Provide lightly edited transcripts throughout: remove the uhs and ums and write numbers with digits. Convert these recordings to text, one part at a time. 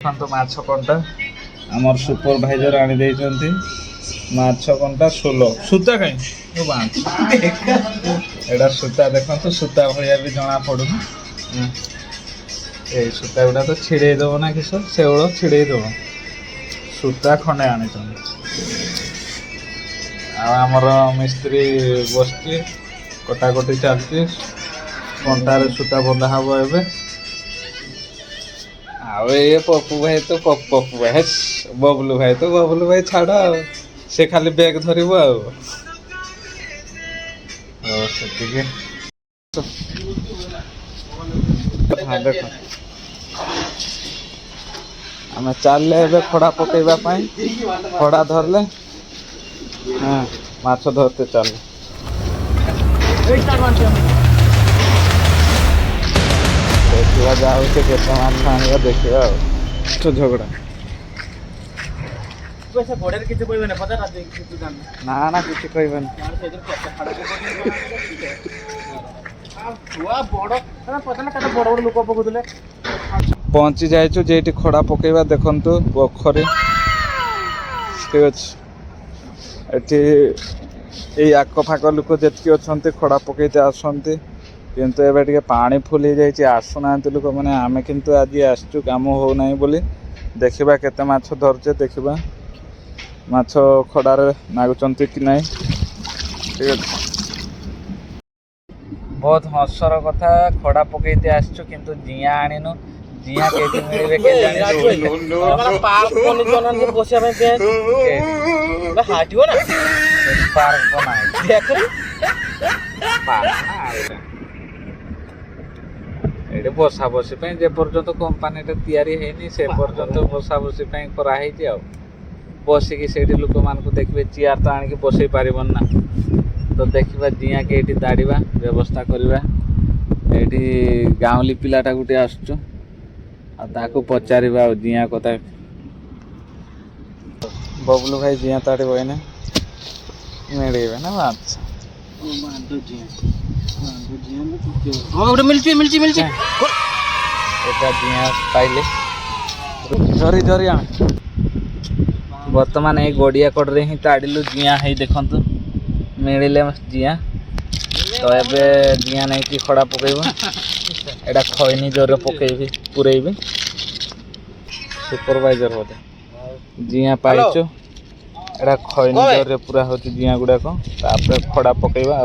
तो माछ कंटा आमर सुपरभाइजर आनी देइछन्ती माछ कंटा 16 सूता कहीं ओ बांच एडा सूता देखंतु सूता भलिया भी जणा पडु ए सूता गुडा तो छिड़े दबो ना किस सेवल छिड़े दबो सूता खंडे आनी आमर मिस्त्री बसची कटाकटी चलती कंटार सूता बंधा हम एवं ये पप्पू भाई तो पप्पू भाई बबलू भाई छाड़ से खाली बैग धर देख आम चल खड़ा पकईवा खड़ा धरले हाँ माछ धरते चल देखा जाऊे केते माछ आने देखा तो झगड़ा ना ना किसी कहबन पहुंची जाए जे खड़ा पकईवा देखंतु पोखरी ठीक अच्छे ये आखपाख लोक जी अच्छा खड़ा पकईते आसती किंतु एबे टिके पानी फुल हो जाए आसुना लोक मैंने आम किंतु आज आसचु काम होना बोली देखा केते माछ धरचे देखा माछ खड़ार नागुचंती कि नहीं ठीक है बहुत हसर कथा खड़ा पकईते आसचु किंतु जिया आनिनु जिया केटी मिलबे के जानि पार्क बनि जनन बसिया में बे हाटियो ना पार्क बनाए देख पार्क ये बसा बसी जे पर्यंत कंपानी तैयारी है से पर्यंत बसा बसी कराई आ बसिकी से लोक मान देखिए चेयर तो आणिक बसई पार ना तो देखा जिया के ये दाड़ा व्यवस्था करवा ये गाँवली पिलाटा गोटे आसचु आको पचार जिया कथा बबलू भाई जिया ताड़ी बहने मेड़े ना अच्छा झरी झरी आने बर्तमान ये गड़िया कड़े ही ताड़िलु जिया है देखु मिले जिया तो ये जिया नहीं कि खड़ा पकईब एटा खैनी जोर पकईबी पुरेबी सुपरवाइजर बोधे जिया पाइचु एटा खैनी जोर पूरा हो जिया गुड़ाक तापर खड़ा पकईबा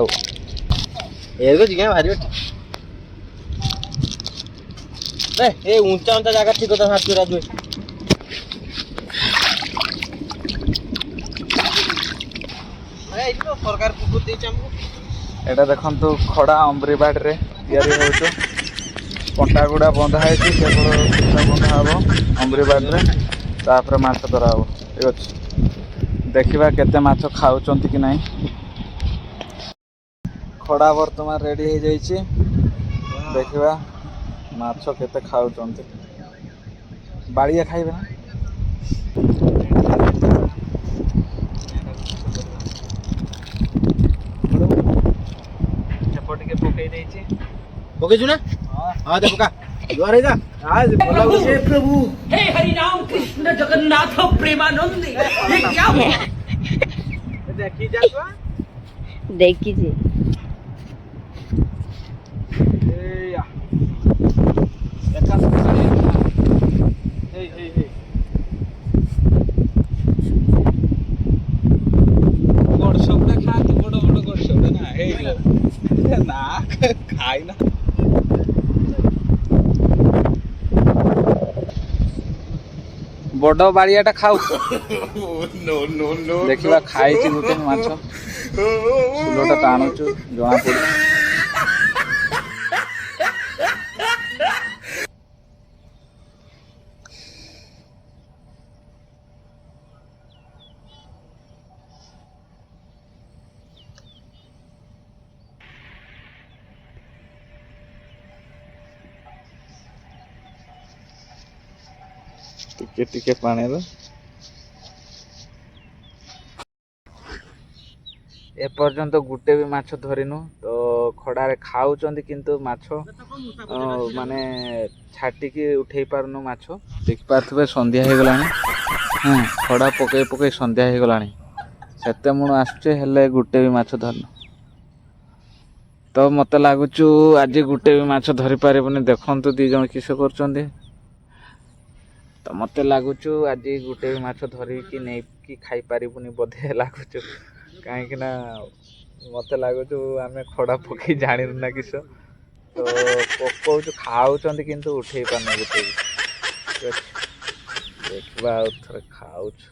जिया भारी ऊंचा ऊंचा जगह ठीक होता हाथ राजू सरकार एटा देखंतु खड़ा अम्बरीबाड़ रे तैयारी होचो कंटा गुड़ा बंधा है केवल सूता बंधा हम अम्बरीबाड़ रे तापर माछ धरा हम ठीक अच्छे देखा केते माछ खाऊचंती कि नहीं खड़ा वर्तमान रेडी हो जाइए देखा माछ केते खाऊचंती बाड़िया खाइबे ना पकईचु ना हाँ देखो का द्वारे जा आज बोला हे प्रभु हे हरि राम कृष्ण जगन्नाथ प्रेमानंद ये क्या हुआ देखी जा तो देखी जी ए या एका सकाळे हे हे हे गोड शब्द खा बड़ बड़ गोड शब्द ना हे ना खाई ना बड़ बाड़ियाटा खाऊ देखा खाई गोटे माछ फुलटा टाणुचु जना पड़े टिके टिके पानी ए पर्यंत गुटे भी माछ धरिनु तो ଖଡ଼ାରେ ଖାଉଛନ୍ତି କିନ୍ତୁ ମାଛ ମାନେ ଛାଟିକି ଉଠେଇ ପାରୁନୁ ମାଛ। ଦେଖିପାରୁଥିବେ ସନ୍ଧ୍ୟା ହେଇଗଲାଣି। ଖଡ଼ା ପକେଇ ପକେଇ ସନ୍ଧ୍ୟା ହେଇଗଲାଣି। ସେତେ ମୁଣ ଆସୁଛି ହେଲେ ଗୋଟେ ବି ମାଛ ଧରିନୁ। ତ ମୋତେ ଲାଗୁଛୁ ଆଜି ଗୋଟେ ବି ମାଛ ଧରି ପାରିବୁନି। ଦେଖନ୍ତୁ 2 ଜଣ କିସ କରୁଛନ୍ତି। ତ ମୋତେ ଲାଗୁଛୁ ଆଜି ଗୋଟେ ବି ମାଛ ଧରିକି ନେଇକି ଖାଇପାରିବୁନି ବୋଧେ ଲାଗୁଛୁ। କାହିଁକି ନା ମୋତେ ଲାଗୁଛୁ ଆମେ ଖଡ଼ା ପକେଇ ଜାଣିନୁ ନା କିସ। ତ ପକଉଛୁ ଖାଉଛନ୍ତି କିନ୍ତୁ ଉଠେଇ ପାରୁନୁ ଗୋଟେ ବି। ଦେଖିବା ଆଉ ଥରେ ଖାଉଛୁ।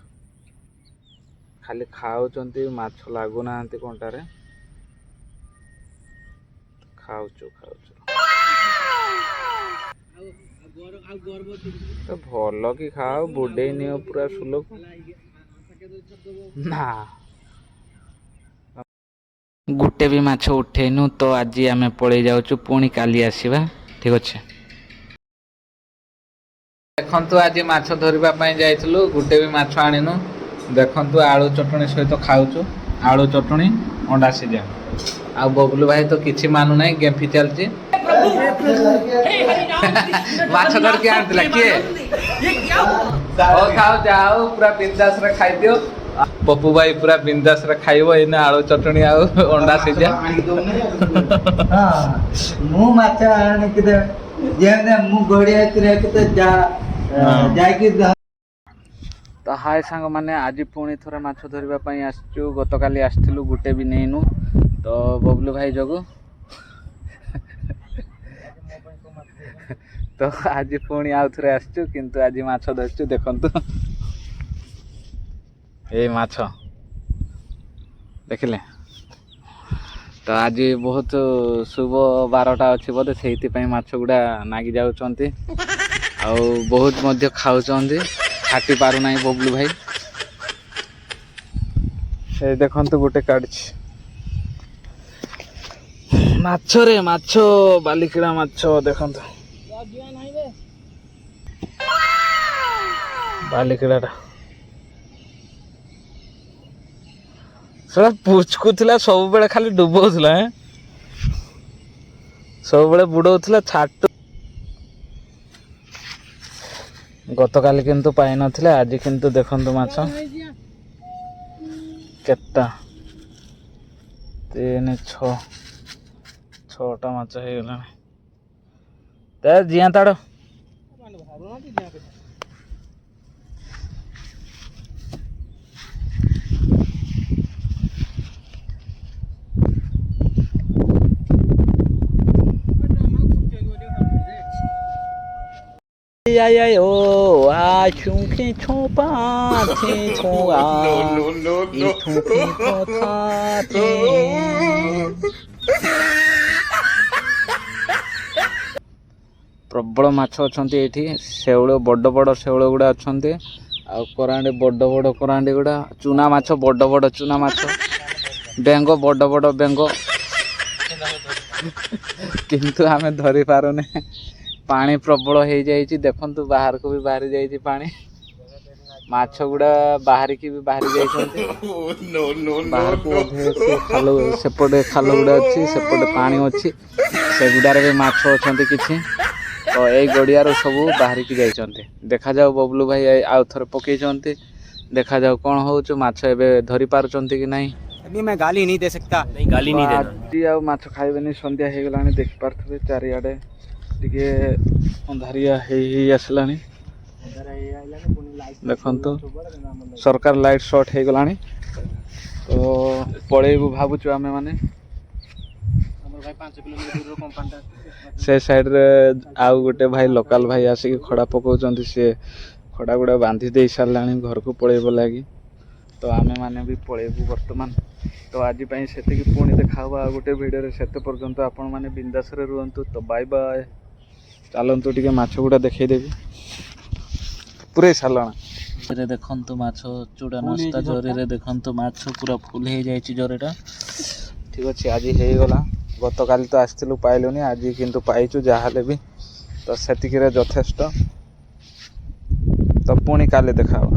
ଖାଲି ଖାଉଛନ୍ତି ମାଛ ଲାଗୁନାହାନ୍ତି କଣ୍ଟାରେ। ଖାଉଛୁ ତ ଭଲ କି ଖାଅ ବୁଡେଇ ନିଅ ପୁରା ସୁଲକୁ ନା। ଗୋଟେ ବି ମାଛ ଉଠେଇନୁ ତ ଆଜି ଆମେ ପଳେଇ ଯାଉଛୁ ପୁଣି କାଲି ଆସିବା। ଠିକ ଅଛି। ଦେଖନ୍ତୁ ଆଜି ମାଛ ଧରିବା ପାଇଁ ଯାଇଥିଲୁ ଗୋଟେ ବି ମାଛ ଆଣିନୁ। ଦେଖନ୍ତୁ ଆଳୁ ଚଟଣି ସହିତ ଖାଉଛୁ। ଆଳୁ ଚଟଣି ଅଣ୍ଡା ସିଝା। ଆଉ ବବୁଲୁ ଭାଇ ତ କିଛି ମାନୁନାହିଁ ଗେମ୍ଫି ଚାଲିଛି। ମାଛ ଧରିକି ଆଣିଥିଲା କିଏ? ହଉ ଖାଉ ଯାଉ ପୁରା ବିନ୍ଦାସରେ ଖାଇଦିଅ। ପପୁ ଭାଇ ପୁରା ବିନ୍ଦାସରେ ଖାଇବ ଏଇନା ଆଳୁ ଚଟଣି ଆଉ ଅଣ୍ଡା ସିଝା। ମୁଁ ମାଛ ଆଣିକି ଯେମିତି ମୁଁ ଗଡ଼ିଆ ଯାଇକି ତ ହାଏ ସାଙ୍ଗମାନେ ଆଜି ପୁଣି ଥରେ ମାଛ ଧରିବା ପାଇଁ ଆସିଛୁ। ଗତକାଲି ଆସିଥିଲୁ ଗୋଟେ ବି ନେଇନୁ। ତ ବବୁଲୁ ଭାଇ ଯୋଗୁ ତ ଆଜି ପୁଣି ଆଉ ଥରେ ଆସିଛୁ କିନ୍ତୁ ଆଜି ମାଛ ଧରିଛୁ। ଦେଖନ୍ତୁ ଏଇ ମାଛ ଦେଖିଲେ। ତ ଆଜି ବହୁତ ଶୁଭ ବାରଟା ଅଛି ବୋଧେ ସେଇଥିପାଇଁ ମାଛ ଗୁଡ଼ା ନାଗି ଯାଉଛନ୍ତି। ଆଉ ବହୁତ ମଧ୍ୟ ଖାଉଛନ୍ତି। ଛାଟି ପାରୁନାହିଁ ବବୁଲୁ ଭାଇ। ଏ ଦେଖନ୍ତୁ ଗୋଟେ କାଢିଛି ମାଛରେ ମାଛ ବାଲିକିଣା ମାଛ ଦେଖନ୍ତୁ। ବାଲିକିଣାଟା ସେଟା ପୁଚକୁଥିଲା ସବୁବେଳେ ଖାଲି ଡୁବଉଥିଲା। ସବୁବେଳେ ବୁଡଉଥିଲା ଛାଟୁ। ଗତକାଲି କିନ୍ତୁ ପାଇନଥିଲେ ଆଜି କିନ୍ତୁ ଦେଖନ୍ତୁ ମାଛ କେତେଟା 3 6ଟା ମାଛ ହେଇଗଲାଣି। ତା ଜିଆଁ ତାଡ଼ ପ୍ରବଳ ମାଛ ଅଛନ୍ତି ଏଇଠି। ଶେଉଳ ବଡ଼ ବଡ଼ ଶେଉଳ ଗୁଡ଼ା ଅଛନ୍ତି। ଆଉ କରାଣ୍ଡି ବଡ଼ ବଡ଼ କରାଣ୍ଡି ଗୁଡ଼ା। ଚୁନା ମାଛ ବଡ଼ ବଡ଼ ଚୁନା ମାଛ। ବେଙ୍ଗ ବଡ଼ ବଡ଼ ବେଙ୍ଗ କିନ୍ତୁ ଆମେ ଧରି ପାରୁନେ। ପାଣି ପ୍ରବଳ ହେଇଯାଇଛି। ଦେଖନ୍ତୁ ବାହାରକୁ ବି ବାହାରି ଯାଇଛି ପାଣି। ମାଛ ଗୁଡ଼ା ବାହାରିକି ବି ବାହାରି ଯାଇଛନ୍ତି ବାହାରକୁ। ସେପଟେ ଖାଲ ଗୁଡ଼ା ଅଛି ସେପଟେ ପାଣି ଅଛି। ସେଗୁଡ଼ାରେ ବି ମାଛ ଅଛନ୍ତି କିଛି। ତ ଏଇ ଗଡ଼ିଆରୁ ସବୁ ବାହାରିକି ଯାଇଛନ୍ତି। ଦେଖାଯାଉ ବବୁଲୁ ଭାଇ ଆଉ ଥରେ ପକେଇଛନ୍ତି। ଦେଖାଯାଉ କ'ଣ ହେଉଛି। ମାଛ ଏବେ ଧରି ପାରୁଛନ୍ତି କି ନାହିଁ। ଆଜି ଆଉ ମାଛ ଖାଇବେନି। ସନ୍ଧ୍ୟା ହେଇଗଲାଣି ଦେଖିପାରୁଥିବେ ଚାରିଆଡ଼େ ଟିକେ ଅନ୍ଧାରିଆ ହେଇ ଆସିଲାଣି। ଦେଖନ୍ତୁ ସରକାର ଲାଇଟ୍ ସର୍ଟ ହେଇଗଲାଣି। ତ ପଳେଇବୁ ଭାବୁଛୁ ଆମେ ମାନେ। ସେ ସାଇଡରେ ଆଉ ଗୋଟେ ଭାଇ ଲୋକାଲ ଭାଇ ଆସିକି ଖଡ଼ା ପକାଉଛନ୍ତି। ସିଏ ଖଡ଼ା ଗୁଡ଼ା ବାନ୍ଧି ଦେଇ ସାରିଲାଣି ଘରକୁ ପଳେଇବ ଲାଗି। ତ ଆମେମାନେ ବି ପଳେଇବୁ ବର୍ତ୍ତମାନ। ତ ଆଜି ପାଇଁ ସେତିକି। ପୁଣି ଦେଖା ହବ ଆଉ ଗୋଟେ ଭିଡ଼ିଓରେ। ସେତେ ପର୍ଯ୍ୟନ୍ତ ଆପଣମାନେ ବିନ୍ଦାସରେ ରୁହନ୍ତୁ। ତ ବାଇ ବାଏ। ଚାଲନ୍ତୁ ଟିକେ ମାଛ ଗୁଡ଼ା ଦେଖେଇଦେବି। ପୁରେଇ ସାରିଲାଣି। ଦେଖନ୍ତୁ ମାଛ ଚୁଡ଼ା ନସ୍ତା ଜରିରେ ଦେଖନ୍ତୁ ମାଛ ପୁରା ଫୁଲ ହେଇଯାଇଛି ଜରିଟା। ଠିକ ଅଛି ଆଜି ହେଇଗଲା। ଗତକାଲି ତ ଆସିଥିଲୁ ପାଇଲୁନି। ଆଜି କିନ୍ତୁ ପାଇଛୁ ଯାହାହେଲେ ବି। ତ ସେତିକିରେ ଯଥେଷ୍ଟ। ତ ପୁଣି କାଲି ଦେଖା ହବ।